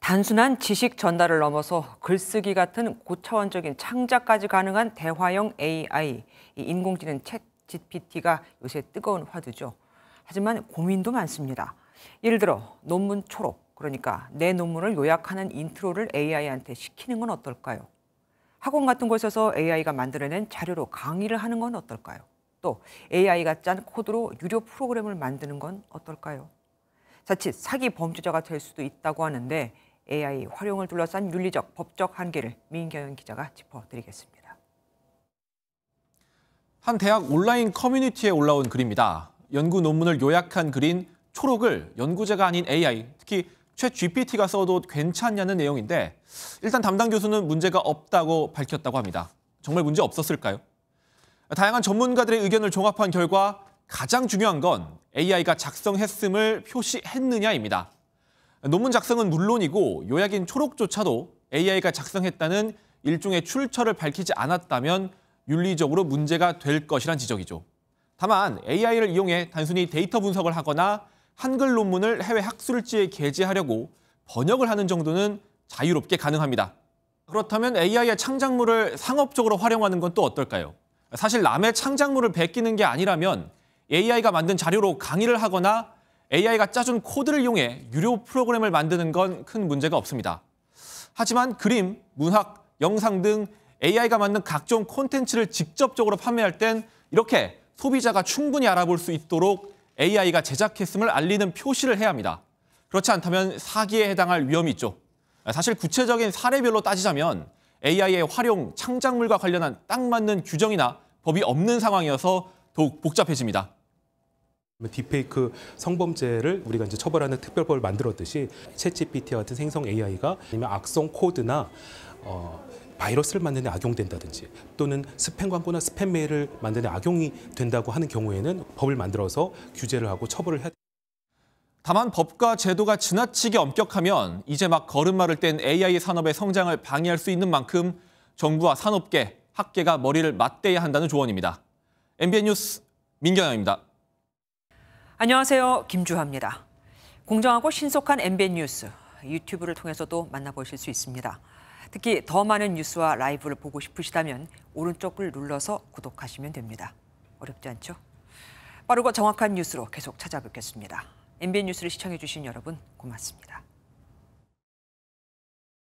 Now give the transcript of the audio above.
단순한 지식 전달을 넘어서 글쓰기 같은 고차원적인 창작까지 가능한 대화형 AI, 이 인공지능 챗 GPT가 요새 뜨거운 화두죠. 하지만 고민도 많습니다. 예를 들어 논문 초록, 그러니까 내 논문을 요약하는 인트로를 AI한테 시키는 건 어떨까요? 학원 같은 곳에서 AI가 만들어낸 자료로 강의를 하는 건 어떨까요? 또 AI가 짠 코드로 유료 프로그램을 만드는 건 어떨까요? 자칫 사기 범죄자가 될 수도 있다고 하는데 AI 활용을 둘러싼 윤리적, 법적 한계를 민경영 기자가 짚어드리겠습니다. 한 대학 온라인 커뮤니티에 올라온 글입니다. 연구 논문을 요약한 글인 초록을 연구자가 아닌 AI, 특히 챗 GPT가 써도 괜찮냐는 내용인데 일단 담당 교수는 문제가 없다고 밝혔다고 합니다. 정말 문제 없었을까요? 다양한 전문가들의 의견을 종합한 결과 가장 중요한 건 AI가 작성했음을 표시했느냐입니다. 논문 작성은 물론이고 요약인 초록조차도 AI가 작성했다는 일종의 출처를 밝히지 않았다면 윤리적으로 문제가 될 것이란 지적이죠. 다만 AI를 이용해 단순히 데이터 분석을 하거나 한글 논문을 해외 학술지에 게재하려고 번역을 하는 정도는 자유롭게 가능합니다. 그렇다면 AI의 창작물을 상업적으로 활용하는 건 또 어떨까요? 사실 남의 창작물을 베끼는 게 아니라면 AI가 만든 자료로 강의를 하거나 AI가 짜준 코드를 이용해 유료 프로그램을 만드는 건 큰 문제가 없습니다. 하지만 그림, 문학, 영상 등 AI가 만든 각종 콘텐츠를 직접적으로 판매할 땐 이렇게 소비자가 충분히 알아볼 수 있도록 AI가 제작했음을 알리는 표시를 해야 합니다. 그렇지 않다면 사기에 해당할 위험이 있죠. 사실 구체적인 사례별로 따지자면 AI의 활용, 창작물과 관련한 딱 맞는 규정이나 법이 없는 상황이어서 더욱 복잡해집니다. 딥페이크 성범죄를 우리가 이제 처벌하는 특별법을 만들었듯이 챗GPT 같은 생성 AI가 아니면 악성 코드나 바이러스를 만드는 데 악용된다든지 또는 스팸 광고나 스팸 메일을 만드는 데 악용이 된다고 하는 경우에는 법을 만들어서 규제를 하고 처벌을 해야 됩니다. 다만 법과 제도가 지나치게 엄격하면 이제 막 걸음마를 뗀 AI 산업의 성장을 방해할 수 있는 만큼 정부와 산업계, 학계가 머리를 맞대야 한다는 조언입니다. MBN 뉴스 민경영입니다. 안녕하세요. 김주하입니다. 공정하고 신속한 MBN 뉴스, 유튜브를 통해서도 만나보실 수 있습니다. 특히 더 많은 뉴스와 라이브를 보고 싶으시다면 오른쪽을 눌러서 구독하시면 됩니다. 어렵지 않죠? 빠르고 정확한 뉴스로 계속 찾아뵙겠습니다. MBN 뉴스를 시청해주신 여러분 고맙습니다.